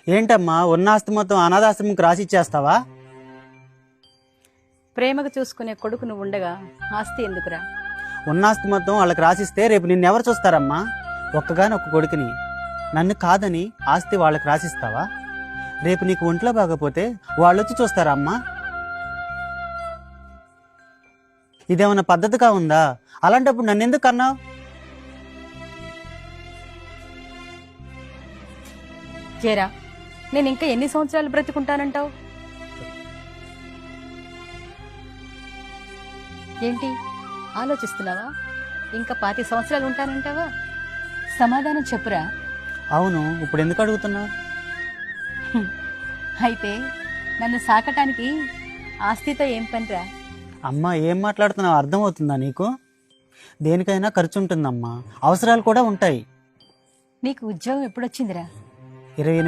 ఏంటమ్మా ఉన్న ఆస్తి మొత్తం అనాథాశ్రమంకి రాసి ఇచ్చేస్తావా? ప్రేమగా చూసుకునే కొడుకు నువ్వు ఉండగా ఆస్తి ఎందుకురా? ఉన్న ఆస్తి మొత్తం వాళ్ళకి రాసిస్తే రేపు నిన్నెవరు చూస్తారమ్మా? ఒక్కగానొక్క కొడుకుని నన్ను కాదని ఆస్తి వాళ్ళకి రాసిస్తావా? రేపు నీకు ఒంట్లో బాగపోతే వాళ్ళు వచ్చి చూస్తారా అమ్మా? ఇదేమన్నా పద్ధతిగా ఉందా? అలాంటప్పుడు నన్ను ఎందుకు అన్నావు? చేరా, నేను ఇంకా ఎన్ని సంవత్సరాలు బ్రతికుంటానంటావు? ఏంటి ఆలోచిస్తున్నావా? ఇంకా 25 సంవత్సరాలు ఉంటానంటావా? సమాధానం చెప్పురా. అవును, ఇప్పుడు ఎందుకు అడుగుతున్నావు? అయితే నన్ను సాకటానికి ఆస్తితో ఏం పనిరా? అమ్మా, ఏం మాట్లాడుతున్నావు అర్థమవుతుందా నీకు? దేనికైనా ఖర్చు ఉంటుందమ్మా, అవసరాలు కూడా ఉంటాయి. నీకు ఉద్యోగం ఎప్పుడొచ్చిందిరా? 28